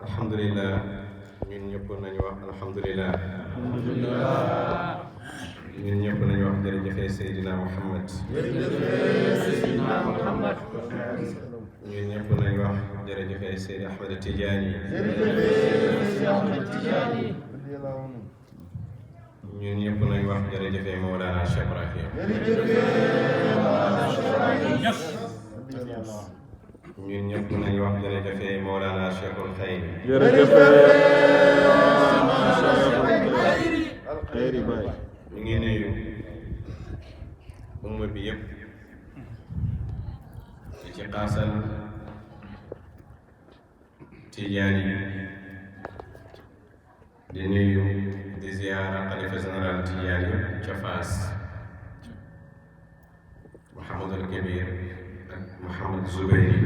alhamdulilah ñun ñëpp nañu wax alhamdulilah. ñun ñëpp nañu wax jërëjëfee Seydina Muhammad. ñun ñëpp nañu wax jërëjëfee Seydi Ahmed Tidiane. ñun ñëpp nañu wax jërëjëfee Mawlana Cheikh Ibrahim. ñun ñëpp nañu wax jërëjëfee Mawlana Cheikhul Khayri. ñu ngi nuyu umma bi yëpp di ci xaasal tijaan yi di nuyu di ziyaara xalifa général tijaan yi ca Faas Mouhamadul Kabir ak Mouhamad Zubeyri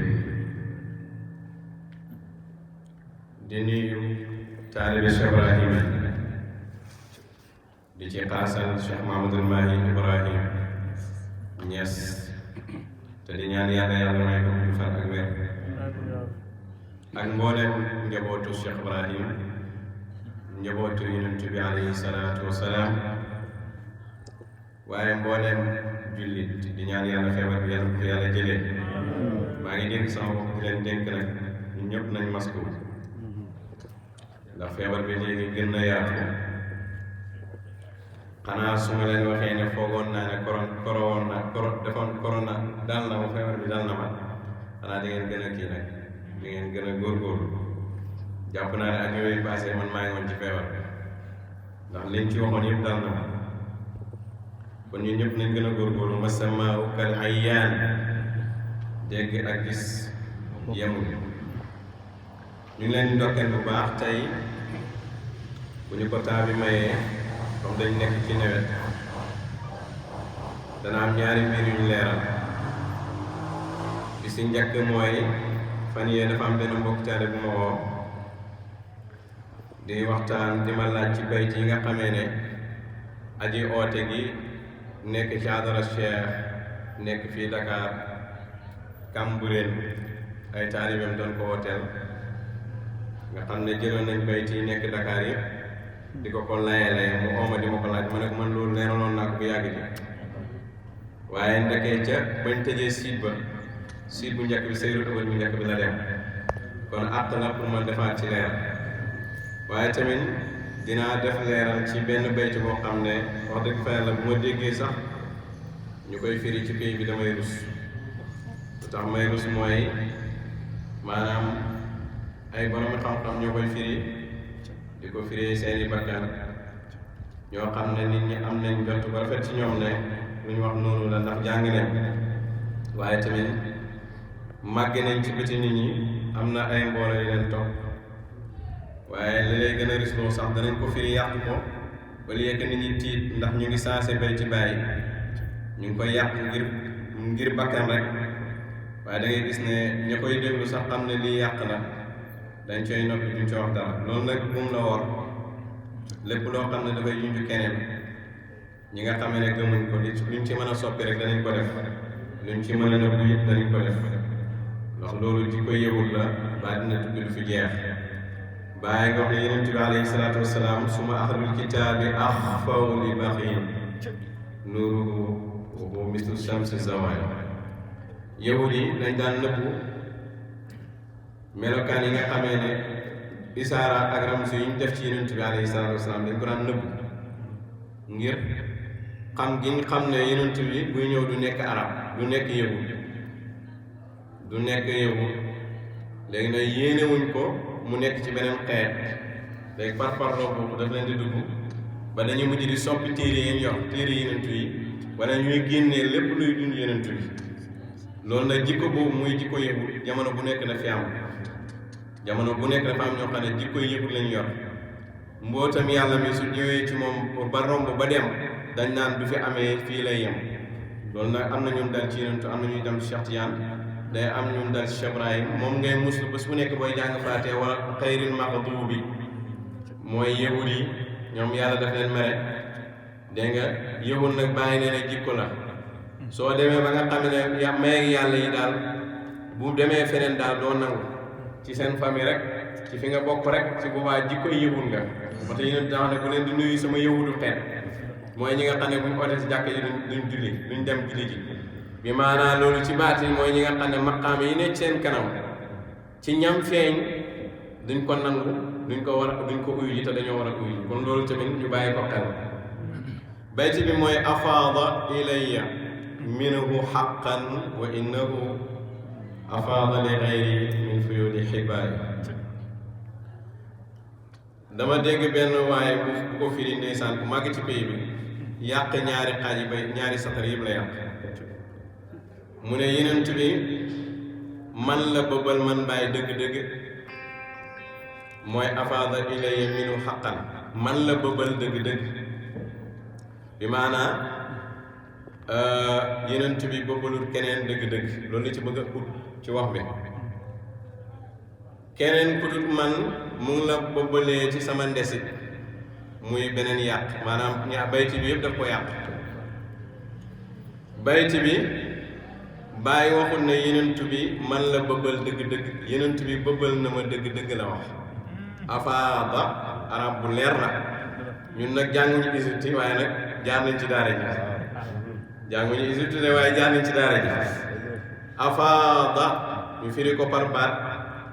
di nuyu taalibe Cheikh Ibrahim di ci xaasal Cheikh Mahamadul Mahi Ibrahim Niass te di ñaan yàlla may ko gudd fan ak wér ak mbooleem njabootu Cheikh Ibrahim njabootu Yonent bi alayhi salaatu wasalaam waaye mbooleem jullit di ñaan yàlla feebar bi yàlla ko yàlla jëlee maa ngi dénk sama bopp di leen dénk nag ñun ñëpp nañ masku ndax feebar bi léegi gën na yaatu xanaa su ma leen waxee ne foogoon naa ne corona dal na ma feebar bi dal na ma xanaa di ngeen gën a kii nag di ngeen gën a góorgóorlu jàpp naa ne ak yooyu passé man maa ngi woon ci feebar bi ndax liñ ci waxoon yëpp dal na ma kon ñun ñëpp nañ gën a góorgóorlu masamaaw kal ayyaan dégg ak gis yemul ñu ngi leen di ndokkeel bu baax tey bu ñu ko taa bi mayee comme dañ nekk ci nawet dana am ñaari mbir yu ñu leeral bi si njëkk mooy fan yee dafa am benn mbokk taale bu ma woo di waxtaan di ma laaj ci bayt yi nga xamee ne aji oote gi nekk ci Hadara Cheikh nekk fii Dakar Cambérène ay taalibeem doon ko wooteel nga xam ne jëloon nañ bayt yi nekk Dakar yëpp di ko layee mu ooma di ma ko laaj ma ne ko man loolu leeraloon naa ko bu yàgg ji waaye ndekee ca bañ tëjee site bu njëkk bi Seydou bu njëkk bi la dem kon àtt na pour ma defaat ci leer waaye tamit dinaa def leeral ci benn bayt boo xam ne wax dëgg fa yàlla bu ma déggee sax ñu koy firi ci pays bi damay rus lu tax may rus mooy maanaam ay borom xam-xam ñoo koy firi di ko firee seeni bakkan ñoo xam ne nit ñi am nañ jot ba rafet ci ñoom ne lu ñu wax noonu la ndax jàng nañ waaye tamit màgge nañ ci biti nit ñi am na ay mbooloo yu leen topp waaye li lay gën a risloo sax danañ ko firi yàq ko ba léegi nit ñi tiit ndax ñu ngi sensé bay ci bàyyi ñu ngi koy yàq ngir bakkan rek waaye da ngay gis ne ña koy déglu sax xam ne lii yàq na dañ cooy noppi duñ ci wax dara loolu nag buum la wor lépp loo xam ne dafay junj keneen ñi nga xamee ne gëmuñ ko luñ ci mën a soppi rek danañ ko def luñ ci mën a nëbbu it danañ ko def ndax loolu ji koy yëwul la ba dina tukki du fi jeex bàyyi nga wax ne Yonent bi alayhi salaatu wasalaam suma ahlul kitaabi axfaw li baxiin nuuruhu mislu shamsi zawaal yahud yi dañ daan nëbbu melokaan yi nga xamee ne isaara ak ramsu yi ñu def ci Yonent bi alayhi salaatu wasalaam dañ ko daan nëbbu ngir xam gi ñu xam ne Yonent bi buy ñëw du nekk arab du nekk yahud léegi nag yéenewuñ ko mu nekk ci beneen xeet léegi par boobu daf leen di dugg ba dañu mujj di soppi téere yi ñu yor téere Yonent yi wala ñuy génnee lépp luy dund Yonent bi loolu nag jikko boobu muy jikko yahud jamono bu nekk na fi am jamono bu nekk dafa am ñoo xam ne jikko yahud lañ yor mbootam yàlla mi su ñëwee ci moom ba romb ba dem dañ naan du fi amee fii lay yem loolu nag am na ñun dal ci Yonent am na ñuy dem ci Cheikh Tidiane day am ñun dal ci Cheikh Ibrahim moom ngay muslu bés bu nekk booy jàng faatee wala xayril maxduubi mooy yahud yi ñoom yàlla daf leen mere dégg nga yahud nag bàyyi nee na jikko la soo demee ba nga xam ne may yàlla yi daal bu demee feneen daal doo nangu ci seen famille rek ci fi nga bokk rek ci boobaa jikko yëwul nga parce que yéen tax ne bu leen di nuyu sama yëwutu xeet mooy ñi nga xam ne bu ñu ootee si jàkk yi duñ julli duñ dem julli ji bi maanaam loolu ci baat yi mooy ñi nga xam ne maqaam yi nekk seen kanam ci ñam feeñ duñ ko nangu duñ ko uyu ji te dañoo war a uyu kon loolu tamit ñu bàyyi ko xel bayti bi mooy afaada ilayya minhu haqqan wa innahu afaada li gayri min fuyudi xibaay dama dégg benn waaye bu ko firi ndeysaan ku màgg ci pays bi yàq ñaari xaaj yi bay ñaari satar yëpp la yàq mu ne yenent bi man la bëbbal man bàyyi dëgg-dëgg mooy afaada ilayya minhu haqqan man la bëbbal dëgg-dëgg bi maanaa yenent bi bëbbalul keneen dëgg-dëgg loolu la ci bëgg a ut ci wax bi keneen ku dul man mu ngi la bëbbalee ci sama ndesit muy beneen yàq maanaam bayti bi yëpp daf ko yàq bayti bi bàyyi waxul ne yenent bi man la bëbbal dëgg-dëgg yenent bi bëbbal na ma dëgg-dëgg la wax afaada arab bu leer la ñun nag jànguñu Égypte waaye nag jaar nañ ci daara ji jànguñu Égypte ne waaye jaar nañ ci daara ji afaada ñu firi ko par baat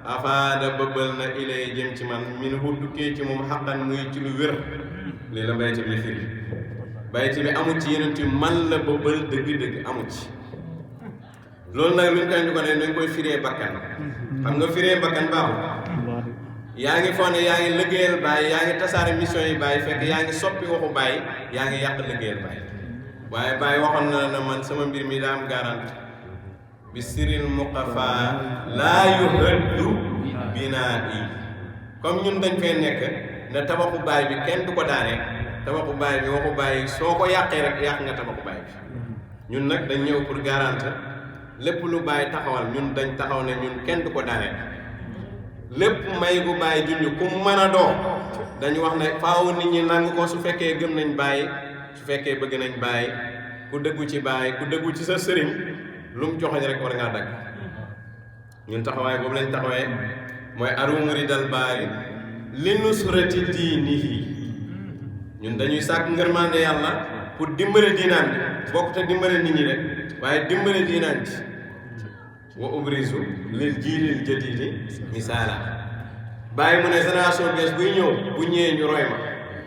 afaada bëbbal na ilay jëm ci man min hu tukkee ci moom xaqan muy ci lu wér lii la bayti bi firi bayti bi amul ci yeneen ti man la bëbbal dëgg-dëgg amul ci loolu nag luñ koy ñu ko ne dañ koy firee bakkan xam nga firee bakkan baaxul yaa ngi foog ne yaa ngi liggéeyal Baay yaa ngi tasaare mission yi Baay fekk yaa ngi soppi waxu Baay yaa ngi yàq liggéeyal Baay waaye Baay waxoon na ne man sama mbir mi daa am garanti bi siril muqafa laa yuhaddu binaa yi comme ñun dañ fee nekk ne tabaxu Baay bi kenn du ko daanee tabaxu Baay bi waxu Baay soo ko yàqee rek yàq nga tabaxu Baay bi ñun nag dañ ñëw pour garanti lépp lu Baay taxawal ñun dañ taxaw ne ñun kenn du ko daanee lépp may gu Baay junj ku mën a doo dañu wax ne faaw nit ñi nangu ko su fekkee gëm nañ Baay su fekkee bëgg nañ Baay ku dëggu ci Baay ku dëggu ci sa sëriñ lu mu joxoñ rek war ngaa dagg ñun taxawaay boobu lañ taxawee mooy arumu ridal baari li nusrati diinihi ñun dañuy sàkk ngërmande yàlla pour dimbale diinaan bi bokk te dimbale nit ñi rek waaye dimbale diinaan ci wa ubrisu lil jiilil jadidi misaala Baay mu ne génération bees buy ñëw bu ñëwee ñu roy ma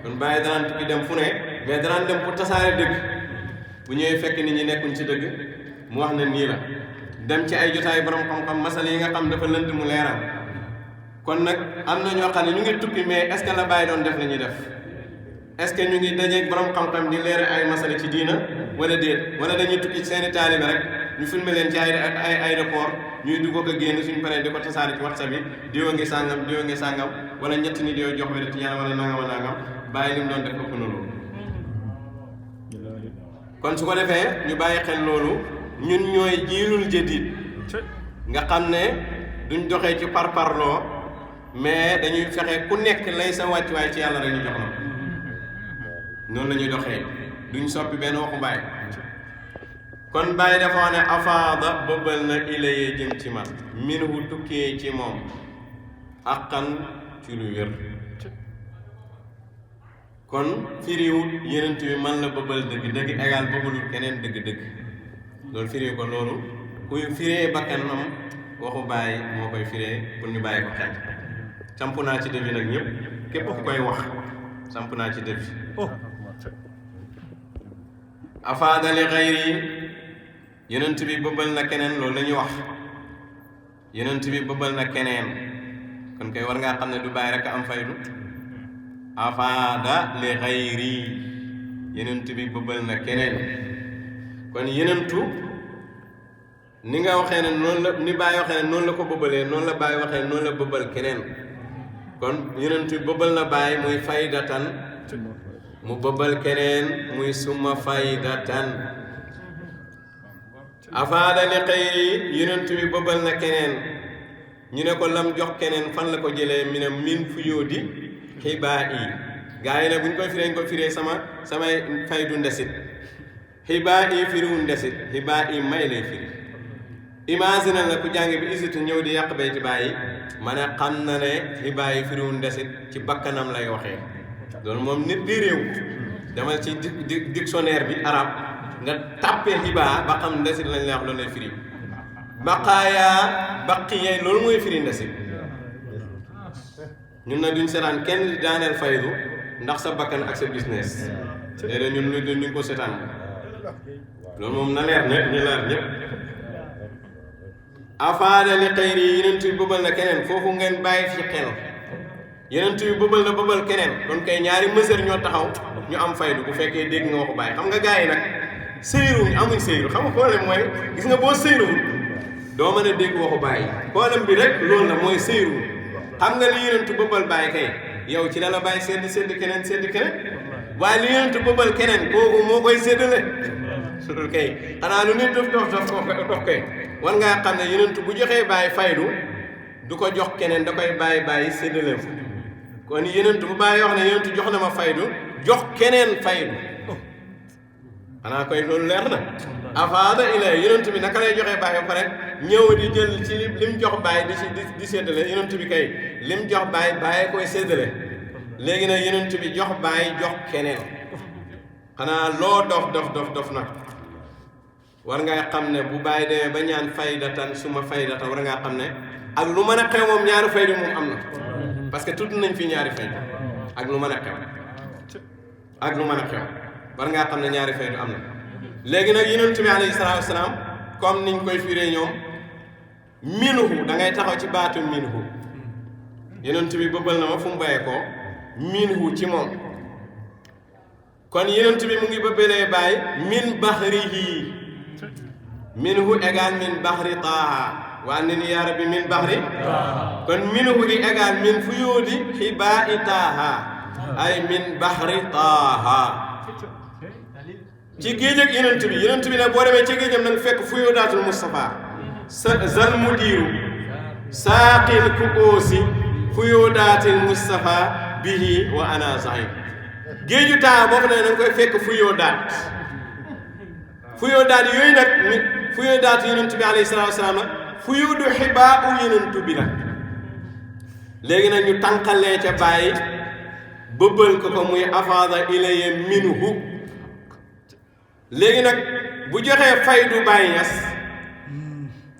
kon Baay danaan tukki dem fu ne mais danaan dem pour tasaare dëgg bu ñëwee fekk nit ñi nekkuñ ci dëgg mu wax ne nii la dem ci ay jotaay borom xam-xam masala yi nga xam dafa lënt mu leeral kon nag am na ñoo xam ne ñu ngi tukki mais est-ce que la Baay doon def la ñuy def est-ce que ñu ngi dajeeg borom xam-xam di leeral ay masala ci diina wala déet wala dañuy tukki ci seeni taalibe rek ñu filmé leen ci ay aéroport ñuy dugg ko génn suñu paree di ko tasaare ci WhatsApp bi diwa ngi sàngam wala ñetti nit yooyu jox wér ci ñaan wala nangam Baay li mu doon def ëpp na loolu kon su ko defee ñu bàyyi xel loolu ñun ñooy jiilul jadid nga xam ne duñ doxee ci parparloo mais dañuy fexe ku nekk lay sa wàccuwaay ci yàlla rek ñu jox la noonu la ñuy doxee duñ soppi benn waxu Baay kon Baay dafa wax ne afaada bëbbal na ilayee jëm ci man minhu tukkee ci moom àqan ci lu wér kon firiwut yenent bi man la bëbbal dëgg-dëgg égal bëbbalul keneen dëgg-dëgg loolu firiw ko loolu kuy firee bakkanam waxu Baay moo koy firee pour ñu bàyyi ko xel samp naa ci defi nag ñëpp képp ku koy wax samp naa ci defi afaada li xayri yenent bi bëbbal na keneen loolu la ñuy wax yenent bi bëbbal na keneen kon kay war ngaa xam ne du Baay rek a am faydu afaada li xayri yenent bi bëbbal na keneen kon yenentu ni nga waxee ne noonu la ni Baay waxee ne noonu la ko bëbbalee noonu la Baay waxee ne noonu la bëbbal keneen kon yenentu bëbbal na Baay muy faydatan mu bëbbal keneen muy suma faydatan afaada li xayri yenentu bi bëbbal na keneen ñu ne ko lam jox keneen fan la ko jëlee mi ne min fu yóodi xibaa yi gaa yi nag bu ñu koy firee ñu ko firee samay faydu ndesit xibaa yi firiwul ndesit xibaa yi may lay firi imagine la ku jàng bi Égypte ñëw di yàq bayti Baay ma ne xam na ne xibaar yi firiwu ndesit ci bakkanam lay waxee loolu moom nit di réew demal ci dictionnaire bi arab nga tàppee xibaar ba xam ndesit lañ lay wax loolu lay firi baqaaya baqiya loolu mooy firi ndesit ñun na duñ seetaan kenn di daaneel faydu ndax sa bakkan ak sa business léeg-léeg ñun duñ ko seetaan loolu moom na leer ne ñu leer ñëpp afaada li xayri yi yeneen tuy bëbal na keneen foofu ngeen bàyyi fi xel yeneen tuy bëbal na bëbal keneen kon kay ñaari mesure ñoo taxaw ñu am faydu bu fekkee dégg nga waxu bàyyi xam nga gars yi nag sëyruñ amuñ sëyru xam nga problème mooy gis nga boo sëyruwul doo mën a dégg waxu bàyyi problème bi rek loolu la mooy sëyru xam nga li yeneen tu bëbal bàyyi kay yow ci la la bàyyi sedd keneen waaye li yeneen tu bëbal keneen kooku moo koy séddale loolu kay xanaa lu nit dof kay war ngaa xam ne yenentu bu joxee bàyyi faydu du ko jox keneen da koy bàyyi séddale fu kon yenentu bu bàyyi wax ne yenentu jox na ma faydu jox keneen faydu xanaa koy loolu leer na afaada ilay yenentu bi naka lay joxee bàyyi ba pare ñëw di jël ci lim jox bàyyi di séddale yenentu bi kay lim jox bàyyi koy séddale léegi nag yenentu bi jox bàyyi jox keneen xanaa loo dof nag war ngay xam ne bu bàyyi demee ba ñaan faydatan suma faydatan war ngaa xam ne ak lu mën a xew moom ñaari faydu moom am na parce que tudd nañ fi ñaari faydu ak lu mën a xew war ngaa xam ne ñaari faydu am na léegi nag yonent bi alayhi salaatu wasalaam comme niñ koy firee ñoom minhu da ngay taxaw ci baatu minhu yonent bi bëbbal na ma fu mu bayee ko minhu ci moom kon yonent bi mu ngi bëbbalee bàyyi min bahrihi minhu égal min bahri taaha waa ne ni yaa rabbi min bahri kon minhu gi égal min fuyuudi xibaa'i taaha ay min bahri taaha ci géej ak yenent bi nag boo demee ci géejam nag fekk fuyuudaatul Mustafa zal mudiru saaqil kuoosi fuyuudaatil Mustafa bihi wa ana zahim géeju taaha boo ko ne danga koy fekk fuyuudaat yooyu nag fuyuudaat yenent bi alayhi salaatu wasalaam nag fuyuudu xibaau yenentu bi nag léegi nag ñu tànqalee ca bàyyi bëbbal ko muy afaada ilayya minhu léegi nag bu joxee faydu Baay Ñas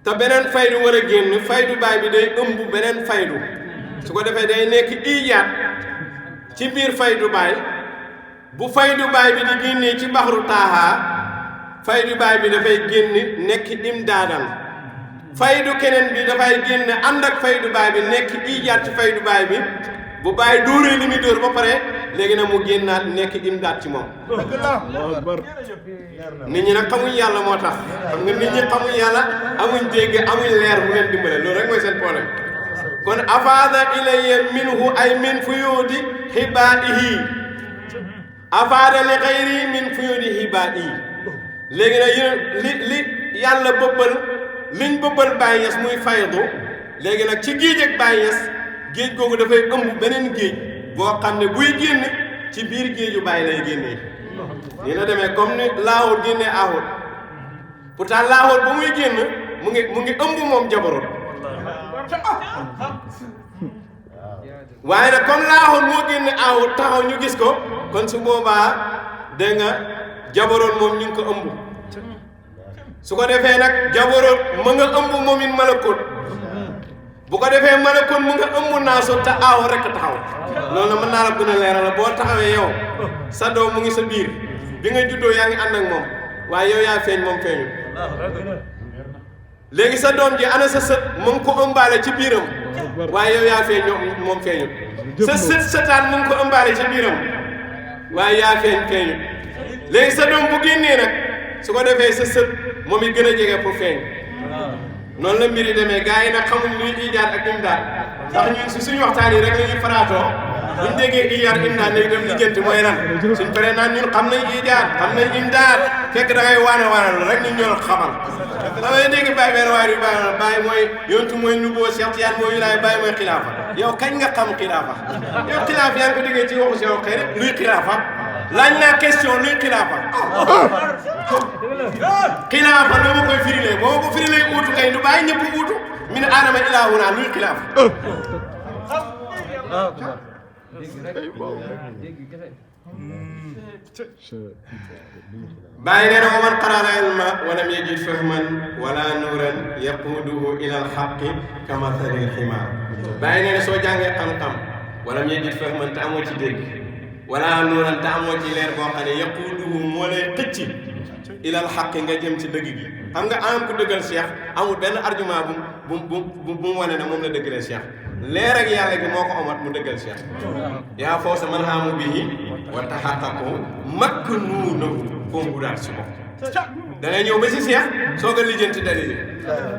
te beneen faydu war a génn faydu baay bi day ëmb beneen faydu su ko defee day nekk ijaat ci biir faydu baay bu faydu baay bi di génnee ci baxru taaha faydu baay bi dafay génn nekk imdaadan faydu keneen bi dafay génn ànd ak faydu baay bi nekk ijaat ci faydu baay bi bu bàyyi dóoree li muy dóor ba pare léegi nag mu génnaat nekk imdaat ci moom nit ñi nag xamuñ yàlla moo tax xam nga nit ñi xamuñ yàlla amuñ dégg amuñ leer bu leen dimbale loolu rek mooy seen problème kon afaada ilayya minhu ay min fuyuudi xibaa'ihi afaada li xayri min fuyuudi xibaa'ihi léegi nag li yàlla bëbbal liñ bëbbal Baay Ñas muy faydu léegi nag ci géej ak Baay Ñas géej googu dafay ëmb beneen géej boo xam ne buy génn ci biir géeju Baay lay génnee nii la demee comme ni Laahut génnee Aahut pourtant Laahut ba muy génn mu ngi ëmb moom Jabarut waaye nag comme Laahut moo génne Aahut taxaw ñu gis ko kon su boobaa dégg nga Jabarut moom ñu ngi ko ëmb su ko defee nag Jabarut ma nga ëmb moom it Malakut bu ko defee Malakut mu nga ëmb Naasut te Aahut rek taxaw loolu mën naa la gën a leeral boo taxawee yow sa doom mu ngi sa biir bi nga juddoo yaa ngi ànd ak moom waaye yow yaa feeñ moom feeñul léegi sa doom ji ana sa sët mu ngi ko ëmbaale ci biiram waaye yow yaa feeñ moom feeñul sa sët sëtaan mu ngi ko ëmbaale ci biiram waaye yaa feeñul léegi sa doom bu génnee nag su ko defee sa sët moom it gën a jege pour feeñ noonu la mbir yi demee gars yi nag xamuñ luy ijaat ak imdaat ndax ñun si suñu waxtaan yi rek la ñuy faraatoo buñ déggee ijaat imdaat léegi dem lijjanti mooy lan suñ paree naan ñun xam nañ ijaat xam nañ imdaat fekk da ngay waane rek ñun ñoo xamal damay dégg bàyyi benn waay yu bàyyi mooy yontu mooy nuboo Cheikh Tidiane mooy wilaay bàyyi mooy xilaafa yow kañ nga xam xilaafa yow xilaafa yaa ngi ko déggee ci waxu Cheikh xëy rek luy xilaafa laaj naa question luy xilaafa xilaafa dama koy firilee boo ko firilee uutu kay du bàyyi ñëpp uutu min aadama ilaa hunaa luy xilaaf bàyyi nee na wa man qaraa al-ilma wa lam yajid fahman wala nuuran yaquuduhu ila al-haqqi kamathali al-himaar bàyyi nee na soo jàngee xam-xam wa lam yajid fahman te amoo ci dégg wala nuuran te amoo ci leer boo xam ne yaquuduhu moo lay xëcc ila al-haqqi nga jëm ci dëgg gi xam nga am ku dëggal Cheikh amul benn argument bu mu wane ne moom la dëggalee Cheikh leer ak yàlla gi moo ko omat mu dëggal Cheikh yaa fawsa man haamu bihi wa tahaqqaqu maknuunahu foofu daal si bopp da ngay ñëw ba si Cheikh soog a lijjanti dalil yi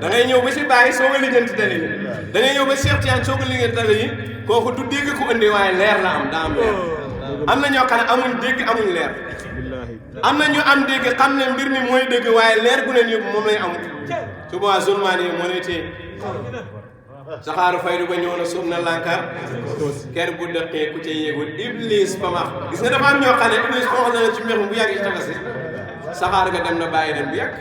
da ngay ñëw ba si Baye soog a lijjanti dalil yi da ngay ñëw ba Cheikh Tidiane soog a lijjanti dalil yi kooku du dégg ko indi waaye leer la am daa am leer am na ñoo xam ne amuñ dégg amuñ leer am na ñu am dégg xam ne mbir mi mooy dëgg waaye leer gu leen yóbbu moom lañ amut su boobaa zulmaan yi moo lay téye saxaaru faydu ba ñëw na suuf na lànkar ker bu dëqee ku ca yéegul iblis ba ma gis nga dafa am ñoo xam ne iblis xoox na la ci mbir mi bu yàgg ci tafasi saxaar ga dem na bàyyi leen bu yàgg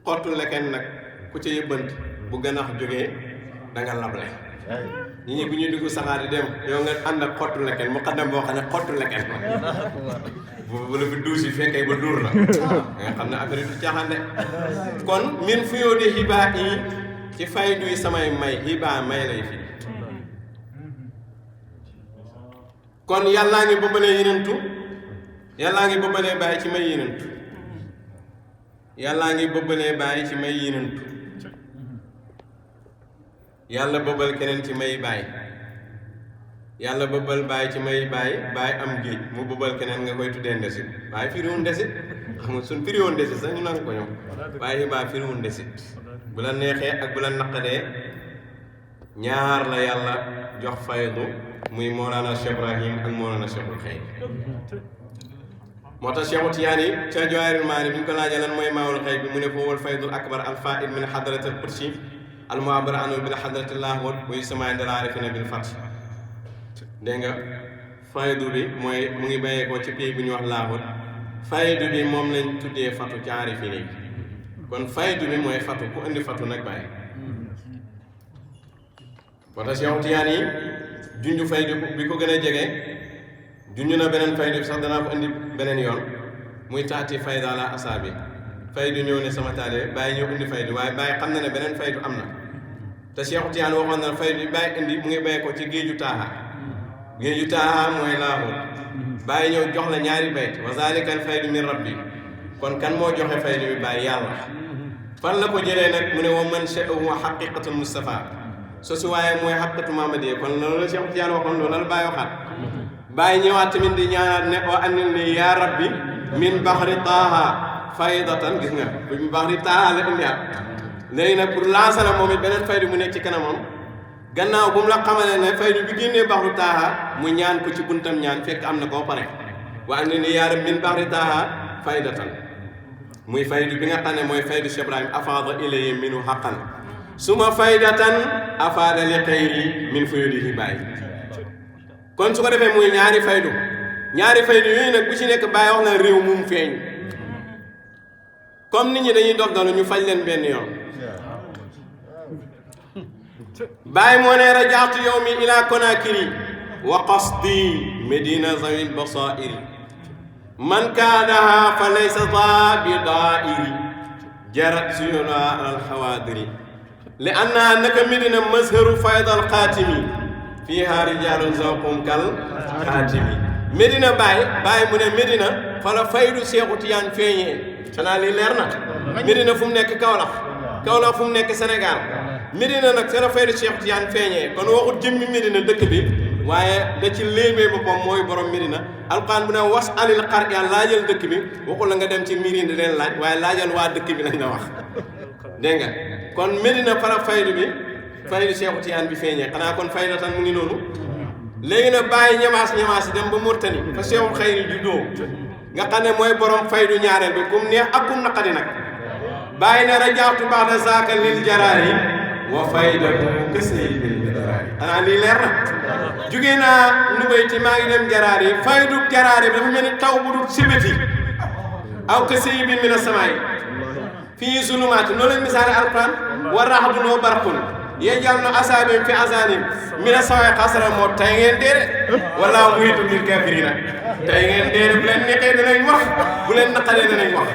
xottu leken nag ku ca yëbbant bu ganax jógee da nga lable ñi ñi bu ñuy dugg saxaar di dem yow nga ànd ak xottu leken mu xaddam boo xam ne xottu leken bu la fi duus yi fekkee ba duur la nga xam ne affaire du caaxaan de kon min fu yoo di xibaa yi ci faydu yi samay may xibaa may lay fi kon yàllaa ngi bëbbalee yenentu yàllaa ngi bëbbalee bàyyi ci may yenentu yàllaa ngi bëbbalee bàyyi ci may yenentu yàlla bëbbal keneen ci may bàyyi yàlla bëbbal bàyyi ci may bàyyi bàyyi am géej mu bëbbal keneen nga koy tuddee ndesit waaye firiwul ndesit xam nga suñ firiwoon ndesit sax ñu naan ko ñoom waaye xibaa firiwul ndesit bu la neexee ak bu la naqadee ñaar la yàlla jox faydu muy Mawlana Cheikh Ibrahim ak Mawlana Cheikhul Xayr moo tax Cheikhu Tijaan yi ca Jawaahirul Maani bi ñu ko laajee lan mooy maawul xëy bi mu ne foo wal faydul akbar al faid min hadratil qudsi al mu'abbar anhu bil hadratillah wa yusamma indal arifina bil fath dégg nga faydu bi mooy mu ngi bàyyee ko ci pays bu ñuy wax laahut faydu bi moom lañ tuddee fatu ci arifina yi kon faydu bi mooy fatu ku indi fatu nag bàyyi moo tax Cheikhu Tijaan yi junj faydu bi ko gën a jege junj na beneen faydu bi sax danaa ko indi beneen yoon muy taati fayda la asaabi faydu ñëw ne sama taale bàyyi ñëw indi faydu waaye bàyyi xam na ne beneen faydu am na te Cheikhu Tijaan waxoon na faydu bi bàyyi indi mu ngi bàyyi ko ci géeju taaha géeju taaha mooy laahut bàyyi ñëw jox la ñaari bayt wa zalika al faydu min rabbi kon kan moo joxe faydu bi bàyyi yàlla fan la ko jëlee nag mu ne wa man sha'ahu haqiqatul Mustafa so si waaye mooy xaqatu Mamadiyya kon loolu la Cheikh Tidiane waxoon loolu la Baye waxaat Baye ñëwaat tamit di ñaanaat ne wa andil ni yaa rabbi min baxri taaha faydatan gis nga min baxri taaha la indiwaat léegi nag pour lancer la moom it beneen faydu mu nekk ci kanamam gannaaw bu mu la xamalee ne faydu bi génnee baxru taaha mu ñaan ko ci buntam ñaan fekk am na koo pare wa andil ni yaa rabbi min baxri taaha faydatan muy faydu bi nga xam ne mooy faydu Cheikh Ibrahim afaada ilayhi minhu haqqan suma faydatan afaada li xayri min fuyudihi bàyyi kon su ko defee muy ñaari faydu yooyu nag bu ci nekk bàyyi wax na réew mu feeñ comme nit ñi dañuy dof dalu ñu faj leen benn yoon bàyyi moo ne rajaatu yawmi ila Konakiri wa qasdi medina zawil basairi man kaadaha fa laysa daa bi daairi jarat suyuna al xawaadiri li anna naka medina mazharu faydal xaatimi fiiha rijaalun zawqum kal xaatimi medina bàyyi mu ne medina fa la faydu Seexu Tijaan feeñee xanaa lii leer na medina fu mu nekk Kaolack fu mu nekk Sénégal medina nag sa la faydu Seexu Tijaan feeñee kon waxut jëmmi medina dëkk bi waaye da ci léemee boppam mooy borom medina alquran bu ne was alil xar yaa laajal dëkk bi waxul la nga dem ci mirin di leen laaj waaye laajal waa dëkk bi lañ la wax dégg nga kon medina fara faydu Seexu Tijaan bi feeñee xanaa kon fayda tan mu ngi noonu léegi nag bàyyi ñamaas yi dem ba Murtani fa Seexul Xayri juddoo nga xam ne mooy borom faydu ñaareel bi kum neex ak kum naqadi nag bàyyi ne rajaatu ba'da zaaka lil jaraari wa faydatu kasaybil jaraari xanaa lii leer na jugee naa Nubayti maa ngi dem jaraar yi faydu jaraar yi dafa mel ni taw bu dul sibiti aw kasaybil mina samaay fii zulumaati noonu lañ misaale alquran wa raxdu noo barqun yaj'aluna asaabihim fi azaanihim mina sawa'iqi hasra moo tey ngeen dee de wala muhiitun bil kaafiriina tey ngeen dee de bu leen neexee danañ wax bu leen naqaree danañ wax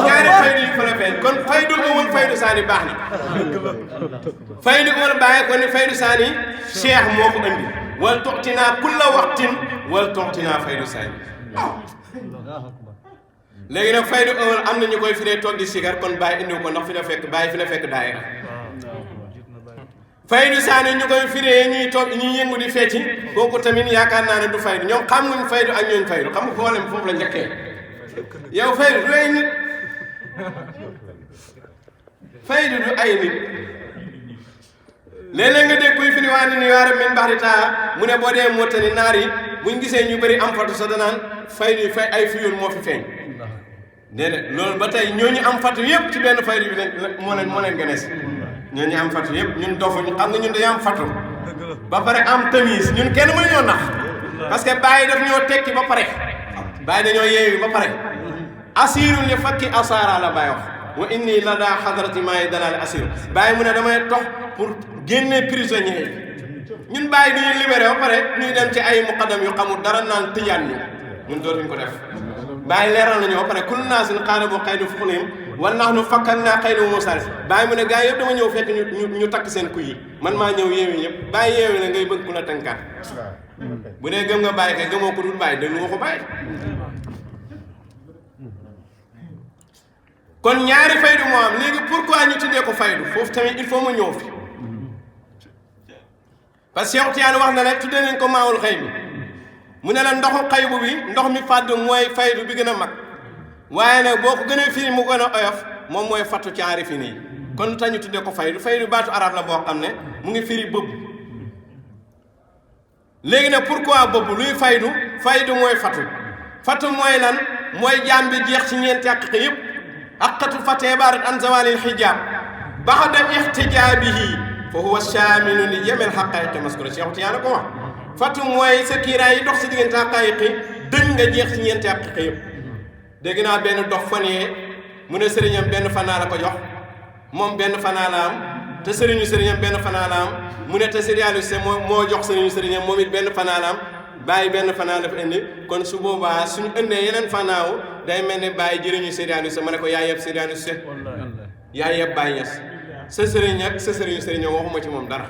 ñaari faydu yi fa la feeñ kon faydu awal faydu saani baax na faydu awal bàyyi ko ni faydu saani cheikh moo ko andi wal tu'tinaa kulla waqtin wal tu'tinaa faydu saani léegi nag faydu awal am na ñu koy firee toog di sigar kon bàyyi indiw ko ndax fi la fekk bàyyi fi la fekk daayira faydu saani ñu koy firee ñuy toog ñuy yëngu di fecci kooku tamit yaakaar naa ne du faydu ñoom xam nguñ faydu ak ñooñ faydu xam nga problème foofu la njëkkee yow faydu du ay nit faydu du ay nit léeg-léeg nga dégg kuy firi waa ni waara min baxdi taa mu ne boo dee Mauritanie naar yi buñ gisee ñu bëri am fatu sa danaan faydu yi fay ay fiyul moo fi feeñ déedéet loolu ba tey ñooñu am fatu yëpp ci benn faydu bi moo leen gën a si ñooñu am fatu yëpp ñun dofuñu xam nga ñun dañu am fatu ba pare am tamise ñun kenn mënu ñoo nax parce que bàyyi daf ñoo tekki ba pare bàyyi dañoo yeewi ba pare asiru li fakki asaara la bàyyi wax wa inni la daa xadarati maayi dalaali asiru bàyyi mu ne damay tox pour génne prisonnier yi ñun bàyyi duñu libéré ba pare ñuy dem ci ay muqaddam yu xamul dara naan tëjaan ñu ñun dootuñ ko def bàyyi leeral nañu ba pare kullu naasin qaala bu xaydu fuqlihim wa nahnu fakkalnaa xaydu musaal bàyyi mu ne gars yëpp dama ñëw fekk ñu takk seen kuy yi man maa ñëw yeewi ñëpp bàyyi yeewi na ngay bëgg ku la tënkaat bu dee gëm nga bàyyi kay gëmoo ko dul bàyyi dañu waxu bàyyi kon ñaari faydu moo am léegi pourquoi ñu tuddee ko faydu foofu tamit il faut mu ñëw fi parce que Cheikh Tidiane wax na ne tuddee nañ ko maawul xëy bi mu ne la ndoxu xaybu bi ndox mi fàdd mooy faydu bi gën a mag waaye nag boo ko gën a firi mu gën a oyof moom mooy fattu ci aarifin yi kon lu tax ñu tuddee ko faydu faydu baatu arab la boo xam ne mu ngi firi bëbb léegi nag pourquoi bëbb luy faydu faydu mooy fattu mooy lan mooy jaam bi jeex ci ñeenti àq yëpp aqatu fatee baarat an zawalil xijaab baxda ixtijaabihi fa huwa shaamilun li jamil xaqaayiqi maskura Cheikh Tidiane ko wax fattu mooy sa kiiraay yi dox si diggante xaqaayiqi dëñ nga jeex ci ñeenti àq yëpp dégg naa benn dox fan yee mu ne sëriñam benn fanaa la ko jox moom benn fanaa la am te sëriñam benn fanaa la am mu ne te sérialu se moo jox sëriñam moom it benn fanaa la am bàyyi benn fanaa la fa indi kon su boobaa suñu indee yeneen fanaaw day mel ne bàyyi jëriñu sérialu se ma ne ko yaa yeb sérialu se yaa yeb bàyyi ñes sa sëriñ ak sa sëriñam waxuma ci moom dara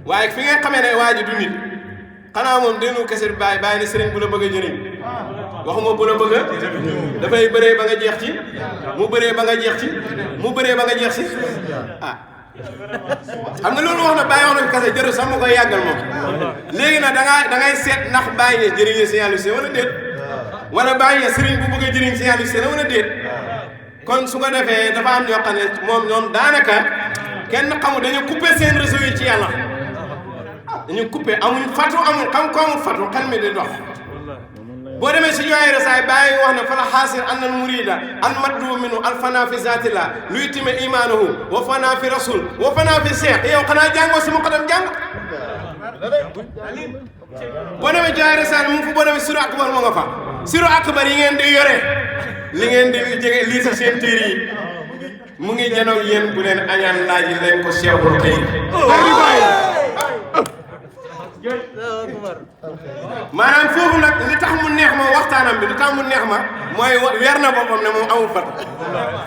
waaye fi nga xamee ne waa ji du nit xanaa moom déenu kese bàyyi ne sëriñ bu la bëgg a jëriñ waxuma bu la bëgg a dafay bëree ba nga jeex ci mu bëree ba nga jeex ci mu bëree ba nga jeex ci ah xam nga loolu wax na bàyyi wax na kase jërë sax ma koy yàggal moom léegi nag da ngay seet ndax bàyyi ne jëriñee signal si wala déet wala bàyyi ne sëriñ bu bëgg a jëriñ signal si wala déet kon su ko defee dafa am ñoo xam ne moom ñoom daanaka kenn xamul dañu coupé seen réseau yi ci yàlla dañu coupé amuñ fatu amul xam ko amul fatu xel mi di dox boo demee si ñooy resaay bàyyi wax ne fala xaasir annal murida al maddu minu al fana fi zatillah luy time imaanahu wa fana fi rasul wa fana fi cheikh yow xanaa jàngoo si muqaddam jàng boo demee ñooy resaay mu ngi fa boo demee siru akbar moo nga fa siru akbar yi ngeen di yore li ngeen di jege lii si seen téere yi mu ngi janoog yéen bu leen añaan laaj leen ko cheikhul xëy maanaam foofu nag li tax mu neex ma waxtaanam bi li tax mu neex ma mooy weer na boppam ne moom amul fatu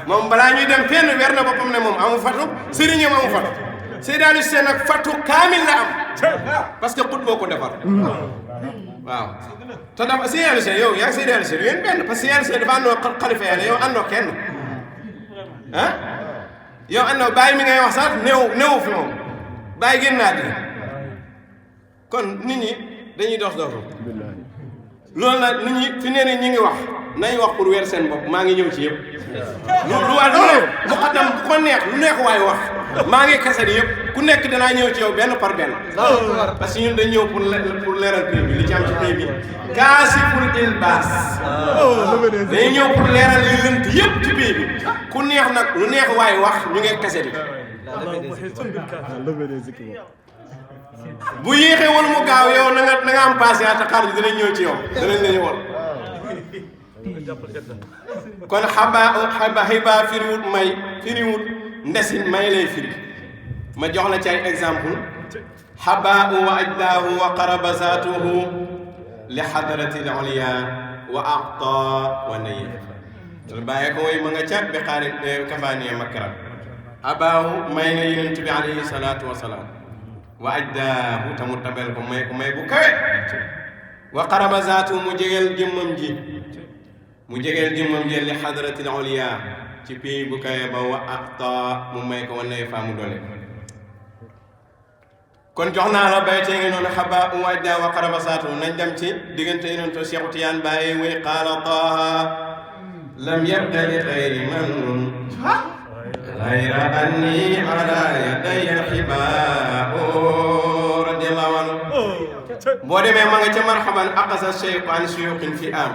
moom balaa ñuy dem fenn weer na boppam ne moom amul fatu sëriñam amul fatu Seydou Sène nag fatu kaamil la am parce que xut boo ko defar waaw te dafa Seydou Sène yow yaa ngi Seydou Sène yéen benn parce que Seydou Sène dafa àndoo xalifa yàlla yow àndoo kenn ah yow àndoo bàyyi mi ngay wax sax néew fi moom bàyyi génn naa dina kon nit ñi dañuy dox loolu nag nit ñi fi nee ne ñi ngi wax nañ wax pour weer seen bopp maa ngi ñëw ci yëpp lu war lu ne muqaddam bu ko neex lu neex waaye wax maa ngi kasari yëpp ku nekk danaa ñëw ci yow benn par benn parce que ñun dañ ñëw pour leeral pays bi li ci am ci pays bi kaasiful ilbaas dañuy ñëw pour leeral li lënt yëpp ci pays bi ku neex nag lu neex waaye wax ñu ngi kasari bu yéexee wala mu gaaw yow na nga am patience te xaar ji dinañ ñëw ci yow danañ la ñu wol kon xiba firiwut may firiwut ndesin may lay firi ma jox la ci ay exemple xabaa wa ajdaahu wa qaraba zaatuhu li xadarati l ulya wa ata wa nayya loolu bàyyee ko woy ma nga ca bi xaari kafaaniya makram abaahu may na yonent bi alayhi salaatu wa salaam wa ajdaahu tamu tabel ko may bu kawe wa qaraba zaatuhu mu jegeel jëmmam ji li xadarati l ulya ci pays bu kawe ba wa ata mu may ko wa nayya faa mu doole kon jox naa la baytee ngi noonu xaba u wajda wa qaraba saatu nañ dem ci diggante yonent Cheikh Tiyaan bàyyi way qaala Taaha lam yabqa li xayri man xayra anni ala yadayya xibaa radiyallahu anhu boo demee ma nga ca marhaban aqasa cheikh an suyuqin fi am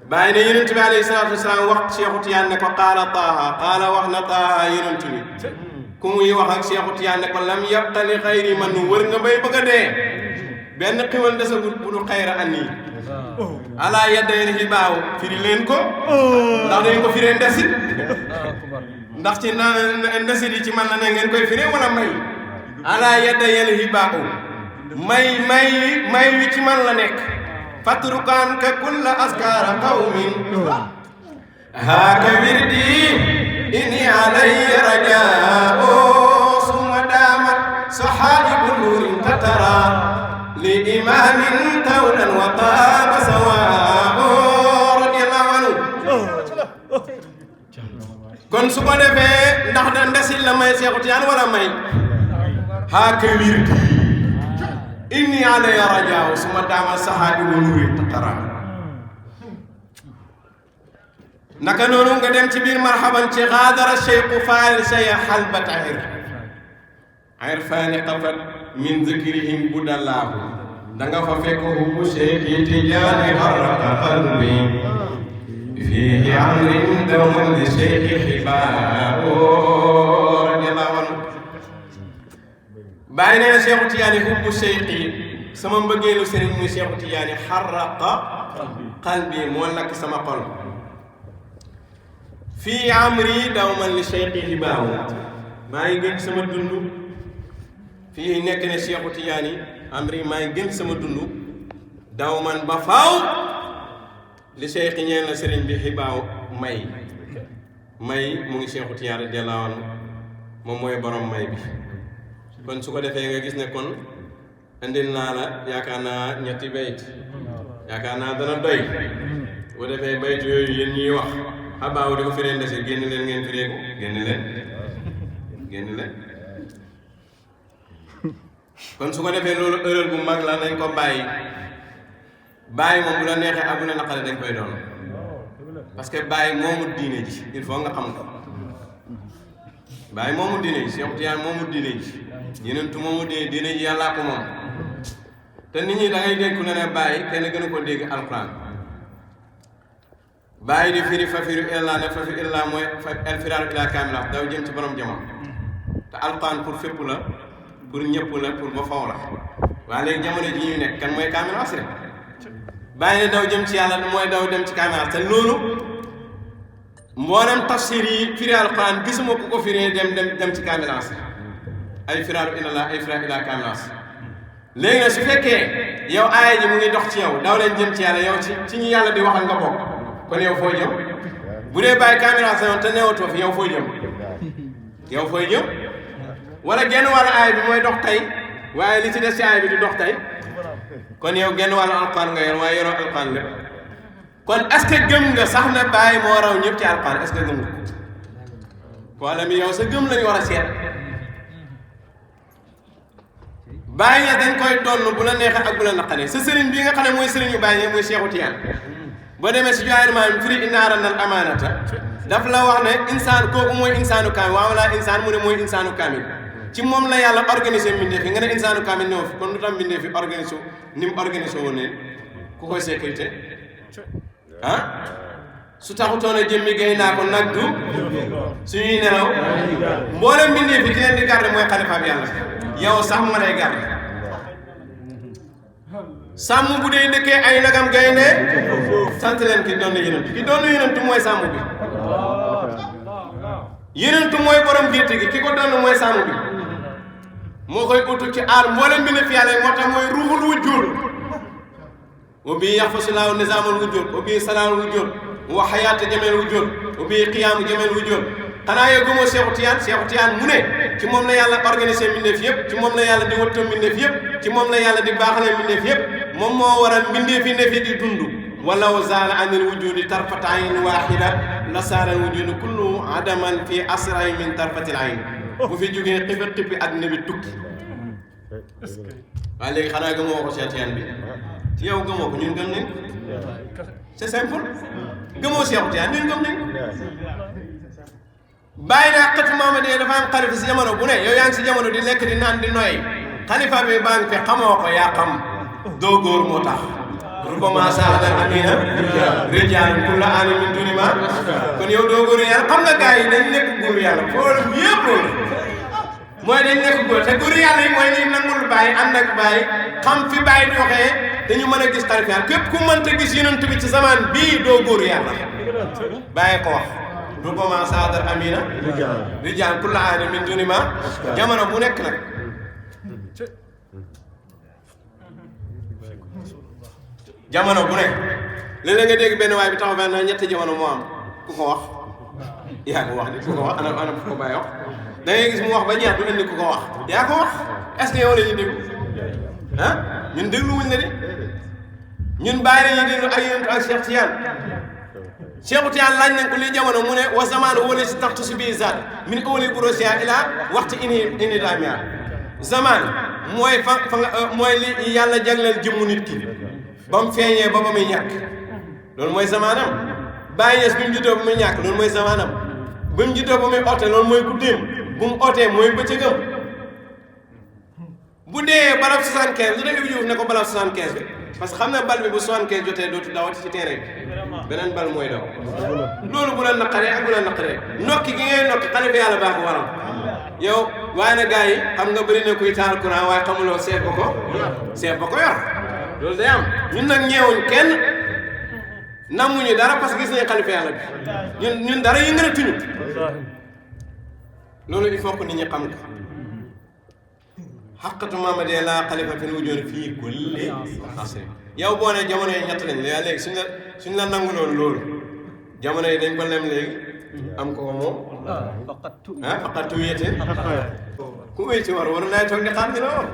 bàyyi ne yonent bi alayhi salaatu wasalaam wax Cheikh Tiyaan ne ko qaala Taaha qaala wax na Taaha yonent bi ku muy wax ak Cheikh Tiyaan ne ko lam yabqa li xayri man wër nga bay bëgg a dee benn xiwal desagut bu du xayra anni ala yadayni xibaaw firi leen ko ndax dañ ko firee ndesit ndax ci ndesit yi ci man la ne ngeen koy firee wala may ala yadayni xibaaw may wi ci man la nekk fatrukaan ka kulla askara qawmin haaka wirdi inni alayya rajaa summa daamat saxaa'ibu nuurin tatara li imaamin tawlan wa taaba sawaa radiyallahu anhu kon su ko defee ndax da ndesil la may Cheikh Tiyaan wala may haaka wirdi inni alayya rajaa summa daamat saxaa'ibu nuurin tatara naka noonu nga dem ci biir marhaban ci xaadara cheikhu faal saya xalbat irfaani qafat min zikrihim budallaahu da nga fa fekk hubbu cheikhi tijaani harraka qalbi fiihi amrin dawman li cheikhi xibaahu radiyallahu anhu bàyyi nee na cheikhu tijaani hubbu cheikhi sama mbëggeelu sëriñ muy cheikhu tijaani harraka qalbi moo lakk sama xol fii amri daw man li cheikhi xibaahu maa ngi gën sama dund fii nekk ne Cheikhu Tijaani amri maa ngi gën sama dund daw man ba faaw li cheikhi ñeen la sëriñ bi xibaaw may mu ngi Cheikhu Tijaani radiyallahu anhu moom mooy borom may bi kon su ko defee nga gis ne kon indil naa la yaakaar naa ñetti bayt yaakaar naa dana doy bu defee bayt yooyu yéen ñuy wax abaaw di ko firee ndese génn leen ngeen firee ko génn leen kon su ko defee loolu erreur bu mag la nañ ko bàyyi moom bu la neexee ak bu la naqare dañ koy doon parce que bàyyi moomu diine ji il faut nga xam ko bàyyi moomu diine ji Cheikh Tiyaan moomu diine ji yenentu moomu diine ji yàllaa ko moom te nit ñi da ngay dégg ku ne bàyyi kenn gën a ko dégg alquran bàyyi di firi fafiru illa ne fafiru illa mooy el firaaru ila kaamila daw jëm ci borom jamono te alquran pour fépp la pour ñëpp la pour ba faw la waaye léegi jamono ji ñu nekk kan mooy kaamila asre bàyyi ne daw jëm ci yàlla mooy daw dem ci kaamila te loolu mboolem tafsir yi firi alquran gisuma ku ko firee dem ci kaamila asre ay firaaru illa ay firaaru ila kaamila asre léegi nag su fekkee yow aaya ji mu ngi dox ci yow daw leen jëm ci yàlla yow ci ñi yàlla di waxal nga bokk kon yow foo jëm bu dee bàyyi caméra sa yoon te newatoo fi yow fooy jëm wala genn wàllu aay bi mooy dox tey waaye li ci des ci aay bi di dox tey kon yow genn wàllu alxuraan nga yor waaye yoroo alxuraan lépp kon est-ce que gëm nga sax na bàyyi moo raw ñëpp ci alxuraan est-ce que gëm nga wala mi yow sa gëm lañu war a seet bàyyi nga dañ koy donn bu la neexee ak bu la naqaree sa sëriñ bii nga xam ne mooy sëriñ yu bàyyi muy Cheikhu Tiyaan boo demee si joxe maanaam firi innaa aradnal amaanata daf la wax ne insaan kooku mooy insaanu kaamil waaw laa insaan mu ne mooy insaanu kaamil ci moom la yàlla organisé mbindeef yi nga ne insaanu kaamil ñëw fi kon lu tax mbindeef yi organisé ni mu organisé woon ne ku koy sécurité ah su taxutoon a jëmmi gay naa ko nag du suñuy nelaw mboolem mbindeef yi ki leen di garde mooy xalifa bi yàlla yow sax ma lay garde sàmm bu dee dëkkee ay nagam gaynde sant leen ki doon yenentu mooy sàmm bi yenentu mooy borom gétt gi ki ko doon mooy sàmm bi moo koy utu ci aar mboolem bi ne fi yàlla moo tax mooy ruuxul wujjuud wa bii yaxfasulaahu nizaamul wujjuud wa bii salaamul wujjuud wa xayaata jameel wujjuud wa bii qiyaamu jameel wujjuud xanaa yow gëmoo Seexu Tijaan mu ne ci moom la yàlla organisé mbindeef yëpp ci moom la yàlla di wëttoo mbindeef yëpp ci moom la yàlla di baaxalee mbindeef yëpp moom moo waral mbindeef yi ne fi di dund walaw zaala anil wujudi tarfata ayn waaxida la saara al wujudu kullu adaman fi asray min tarfatil ayn bu fi jógee xippi àddina bi tukki waaye léegi xanaa gëmoo ko Seexu Tijaan bi ci yow gëmoo ko ñun gëm nañ c'est simple gëmoo Seexu Tijaan ñun gëm nañ bàyyi naa xëtu Maamadu dafa am xalifa si jamono bu ne yow yaa ngi si jamono di lekk di naan di noy xalifa bi baa ngi fi xamoo ko yaa xam doo góor moo tax rubama saadal amina rijaalun kulla aani min duni ma kon yow doo góor yàlla xam nga gars yi dañ nekk góor yàlla problème yëpp loolu mooy dañ nekk góor te góor yàlla yi mooy ñuy nangul bàyyi ànd ak bàyyi xam fi bàyyi di waxee dañu mën a gis xalifa yàlla képp ku mënta gis yonent bi ci zaman bii doo góor yàlla bàyyi ko wax rubama saadal amina rijaalun kulla aani min duni ma jamono bu nekk nag jamono bu ne léeg-léeg nga dégg benn waay bi taxaw benn ñetti jamono moo am ku ko wax yaa ko wax ni ku ko wax ana ku ko bàyyi wax da ngay gis mu wax ba ñeex du indi ku ko wax yaa ko wax est-ce que yow la ñuy déglu ah ñun dégluwuñ la de ñun bàyyi la ñuy déglu ak yonent ak Cheikh Tijaan Cheikh Tijaan laaj nañ ko li jamono mu ne wa zamaanu wala si taxtu si bii zaat min awli burosia ila waxtu ini daamia zaman mooy fa nga mooy li yàlla jagleel jëmmu nit ki ba mu feeñee ba muy ñàkk loolu mooy zamaanam bàyyi ñes bi mu juddoo ba muy ñàkk loolu mooy zamaanam bi mu juddoo ba muy oote loolu mooy guddeem bu mu ootee mooy bëccëgam bu dee balab 75 lu dee Diouf ne ko balab 75 bi parce que xam na bal bi bu 75 jotee dootu dawati ci terrain bi beneen bal mooy daw loolu bu la naqaree ak bu la naqaree nokki gi ngay nokki xale bi yàlla baax ko waral yow waaye na gars yi xam nga bëri na kuy taal courant waaye xamuloo seet ba ko yor loolu day am ñun nag ñeewuñ kenn namuñu dara parce que gis nañ xalifa yàlla bi ñun dara yëngalatuñu loolu il faut que nit ñi xam ko xaqatu Mamadou la xalifa fi wujoon fii kulli asri yow boo ne jamono yi ñett lañ la léegi suñ la nangu loolu jamono yi dañ ko lem léegi am ko moom faqatu wéete ku wéy ci war naay toog di xam dina woon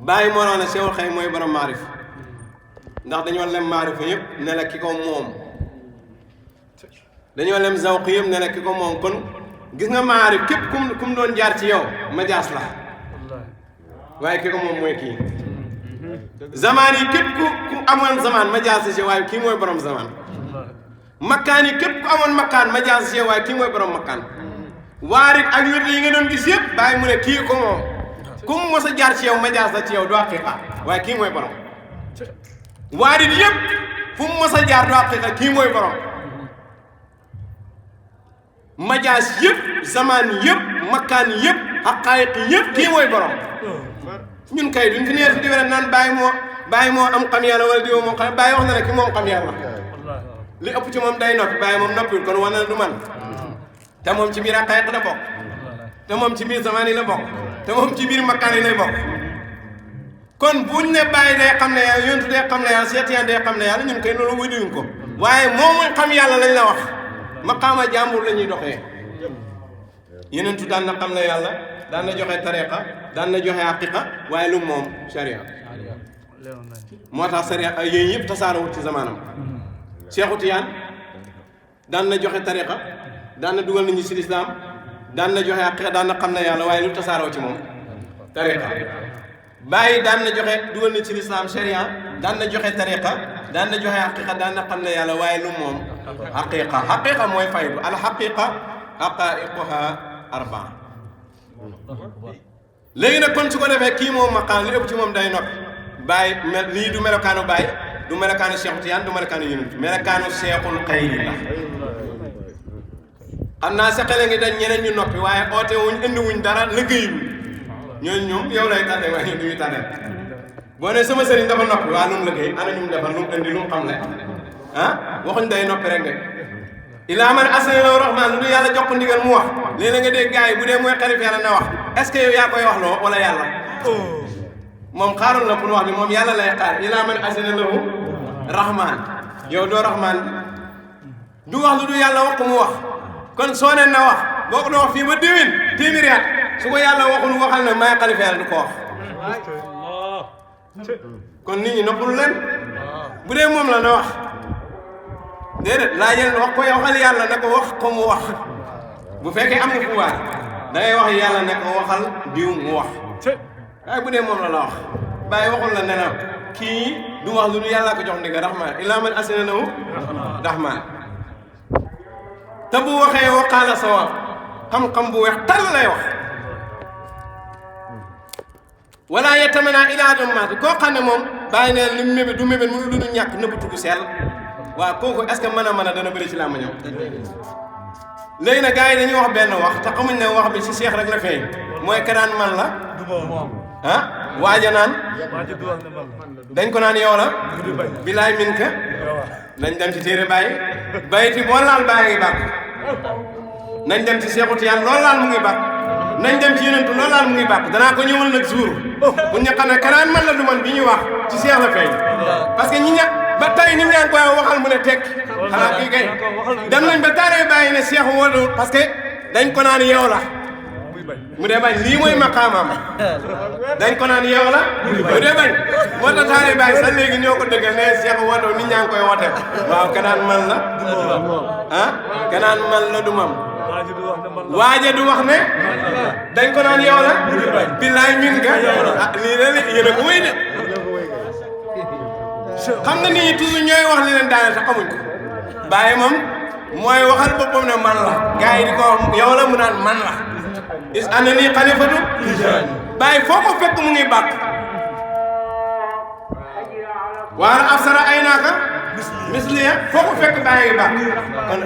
bàyyi moo ne Seexul Xadiim mooy borom maarif ndax dañoo lem maarif yëpp ne la ki ko moom dañoo lem zawq yëpp ne la ki ko moom kon gis nga maarif képp kum doon jaar ci yow majaas la waaye ki ko moom mooy kii zamaan yi képp ku amoon zamaan majaas la ci waaye kii mooy borom zamaan makkaan yi képp ku amoon makkaan majaas la ci waaye kii mooy borom makkaan waarit ak wér yi nga doon gis yëpp bàyyi mu ne kii ko moom ku mu mos a jaar ci yow majaas la ci yow du haqiqa waaye kii mooy borom waarit yëpp fu mu mos a jaar du haqiqa kii mooy borom majaas yëpp zamaan yëpp makkaan yëpp xaqaayiq yëpp kii mooy borom ñun kay duñ fi neer fi di wér naan bàyyi moo am xam yàlla wala diwo moo xam bàyyi wax na ne ki moom xam yàlla li ëpp ci moom day noppi bàyyi moom noppiwul kon wane na du man te moom ci biir xaqaayiq la bokk te moom ci biir zamaan yi la bokk te moom ci biir makkaan yi lay bokk kon buñ ne bàyyi day xam ne yàlla yontu day xam ne yàlla Seex Tijaan day xam ne yàlla ñun kay loolu wëdiwuñ ko waaye moom mooy xam yàlla lañ la wax maqaama jàmbur la ñuy doxee yenentu daan na xam ne yàlla daan na joxe tariqa daan na joxe haqiqa waaye lu moom sharia moo tax sharia yooyu yëpp tasaarawut ci zamaanam Seexu Tijaan daan na joxe tariqa daan na dugal nit ñi ci lislaam daan na joxe haqiqa daan na xam ne yàlla waaye lu tasaaroo ci moom tariqa bàyyi daan na joxe dugal nit ci lislaam sharia daan na joxe tariqa daan na joxe haqiqa daan na xam ne yàlla waaye lu moom haqiqa mooy faydu al haqiqa haqaiquha arbaa léegi nag kon su ko defee kii moom maqaan li ëpp ci moom day noppi bàyyi lii du melokaanu bàyyi du melokaanu Seexu Tijaan du melokaanu yonent melokaanu Seexul Xayri la xam naa sa xel ngi dañ ñeneen ñu noppi waaye oote wuñ indi wuñ dara liggéeyuñ ñooñu ñoom yow lay tànnee waaye du ñu tànnee boo ne sama sëriñ dafa noppi waa lu mu liggéey ana ñu mu defal lu mu indi lu mu xam le waxuñ day noppi rek de ilaa man asna lahu rahmaan lu yàlla jox ko ndigal mu wax léeg-léeg nga dégg gars yi bu dee mooy xalif yàlla na wax est ce que yow yaa koy wax loo wala yàlla moom xaarul la pour wax bi moom yàlla lay xaar ilaa man asna lahu rahmaan yow doo rahmaan du wax lu du yàlla wax ko mu wax kon soo ne na wax boo ko doon wax fii ba déwén téeméeri at su ko yàlla waxul waxal na maay xalif yàlla du ko wax kon nit ñi noppalu leen bu dee moom la na wax déedéet laajal wax ko waxal yàlla ne ko wax ko mu wax bu fekkee am nga pouvoir da ngay wax yàlla ne ko waxal diw mu wax waaye bu dee moom la wax bàyyi waxul la ne na kii du wax lu yàlla ko jox ndigal rahmaan illaa man asina lahu rahmaan te bu waxee waqaala sawaab xam-xam bu weex tàll lay wax wala yetamana ilaa damaati koo xam ne moom bàyyi ne li mébét du mébét mënu lu ñu ñàkk nëbbatu gu sell waaw kooku est ce que mën a dana bëri ci laa ma ñëw léegi nag gars yi dañuy wax benn wax te xamuñ ne wax bi ci Cheikh rek la feeñ mooy kanaan man la waaja naan dañ ko naan yow la bilaay min ka nañ dem ci téere bàyyi bayti boo laal bàyyi ngi bàkk nañ dem ci Seexu Tijaan loolu laal mu ngi bàkk nañ dem ci yenentu loolu laal mu ngi bàkk danaa ko ñëwal nag jour bu ñu xam ne kanaan man la du man bi ñuy wax ci Cheikh la feeñ parce que ñi ba tay ni ñaan koy waxal mu ne tekk xanaa kii kay dem nañ ba taaree bàyyi ne Cheikh wóolu parce que dañ ko naan yow la mu dee bañ lii mooy maqaamam dañ ko naan yow la mu dee bañ moo tax taaree bàyyi sax léegi ñoo ko dëggal ne Cheikh woote nit ñaa ngi koy woote waaw kanaan man la kanaan man la du mam waaje du wax ne dañ ko naan yow la billaay min nga lii la yéen a ko wéy de xam nga nit ñi toujours ñooy wax li leen daane sax xamuñ ko bàyyi moom mooy waxal boppam ne man la gars yi di ko wax yow la mu naan man la is ànd nii xalifatu bàyyi foo ko fekk mu ngi bàkk waara afsara ay naaka misliya foo ko fekk bàyyi ngi bàkk kon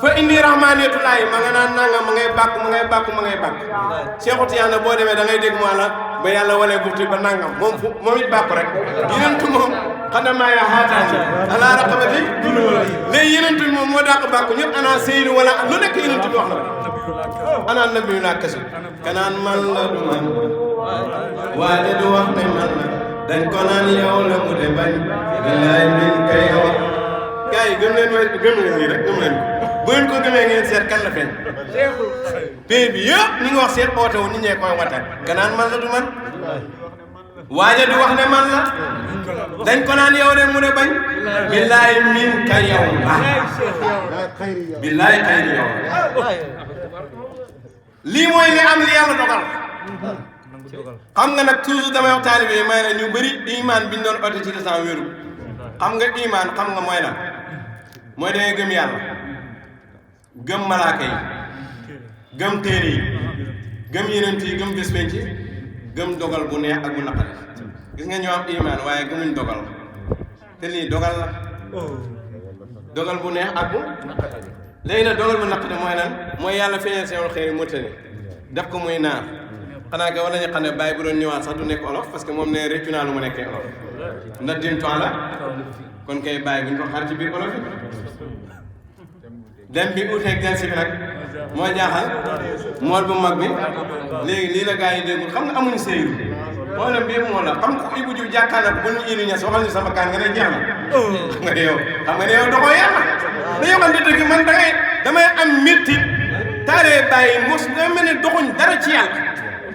fa indi rahmaniyatulaay ma nga naan nanga ma ngay bàkk ma ngay bàkk ma ngay bàkk Seexu Tijaan boo demee da ngay dégg mu la ba yàlla walee burti ba nangam moom it bàkk rek yenentu moom xanaa maa yaa xaataani ala raqabati léegi yenentu moom moo dàq bàkk ñëpp ana seydu wala lu nekk yenentu bi wax na ana nabiyu laa kasu kanaan man la du man waaye du wax ne man la dañ ko naan yow la mu de bañ billaay min kay wax gars yi gëm leen lii rek gëm leen bu ngeen ko gëmee ngeen seet kan la feeñ pays bi yëpp ñu ngi wax seet oote wu nit ñee koy wate kanaan man la du man waaye du wax ne man la dañ ko naan yow de mu ne bañ billaay min ka yow la billaay xayri yow lii mooy li am li yàlla dogal xam nga nag toujours damay wax taalibe yi may ne ñu bëri iman biñ doon oote ci lislam wéru xam nga iman xam nga mooy lan mooy da ngay gëm yàlla gëm malaaka yi gëm téere yi gëm yeneen yi gëm bés penc gëm dogal bu neex ak bu naqari gis nga ñoo am iman waaye gëmuñ dogal te lii dogal la dogal bu neex ak bu léegi nag dogal bu naqari mooy lan mooy yàlla feeñal seen xëy Mauritanie def ko muy naar xanaa que wala ñu xam ne bàyyi bu doon ñëwaat sax du nekk olof parce que moom ne réccu naa lu mu nekkee olof ndax din temps la kon kay bàyyi bu ñu ko xaar ci biir olof yi dem bi uteeg del si bi nag moo jaaxal mool bu mag bi léegi lii la gars yi déggul xam nga amuñu sëyru problème bi moo la xam ko Ibou Diouf jàkkaarloo bu ñu indi ñes waxal ñu sama kaan nga ne jeex na xam nga ne yow doxoo yàlla dañoo xam ne dëgg man damay am métti taalee bàyyi mos nga mel ne doxuñ dara ci yàlla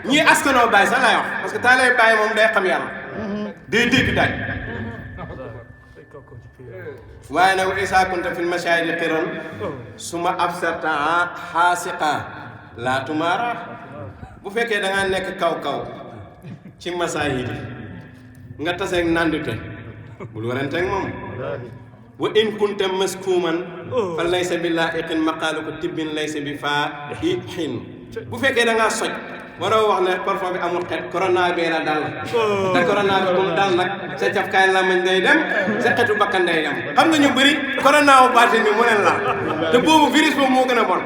ñii askanoo bàyyi sax laay wax parce que taalee bàyyi moom day xam yàlla day dégg daaj waaye nag isa kunta fil mashaahidi qiran suma absarta xaasiqa laa tumaara bu fekkee da ngaa nekk kaw ci masaahidi nga taseeg nandite bul waranteeg moom wa in kunta maskuuman fa laysa bi laa'iqin maqaalu ko tibbin laysa bi faa'ihin bu fekkee da ngaa soj waroo wax ne parfum bi amul xet corona bee la dal te corona bi bu mu dal nag sa cafkaay lamañ day dem sa xetu bakkan day dem xam nga ñu bëri corona wu baatin bi mu leen laal te boobu virus boobu moo gën a bon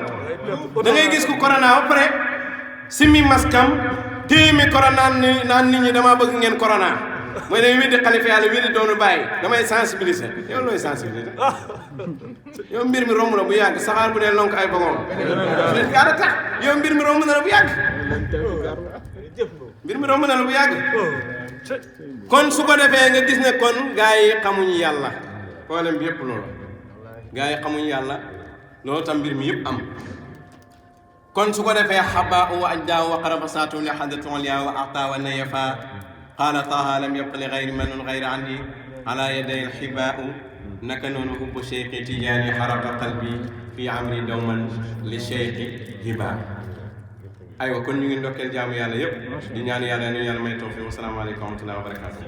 da ngay gis ku corona ba pare simi maskam téye micro naan nit ñi dama bëgg ngeen corona mooy day weddi xalifa yàlla weddi doonu bàyyi damay sensibiliser yow looy sensibiliser yow mbir mi romb na bu yàgg saxaar bu dee lonk ay bagoom gaara tax yow mbir mi romb na la bu yàgg mbir mi romb na la bu yàgg kon su ko defee nga gis ne kon gaa yi xamuñu yàlla problème bi yëpp loolu gaa yi xamuñu yàlla loolu tam mbir mi yëpp am kon su ko defee xaba wa ajdaa wa qaraba saatu li xadatul ulya wa ata wa nayafa qaala taha lam yabqa li gayri manun gayra andi ala yaday alxibaau naka noonu hubbu cheikhi tijaani xaraqa qalbi fi amri dawman li cheikhi hiba aywa kon ñu ngi ndokkeel jaamu yàlla yëpp di ñaan yàlla ñu yàlla may tawfiq wa salaamu aleykum wa rahmatullahi wa barakatuh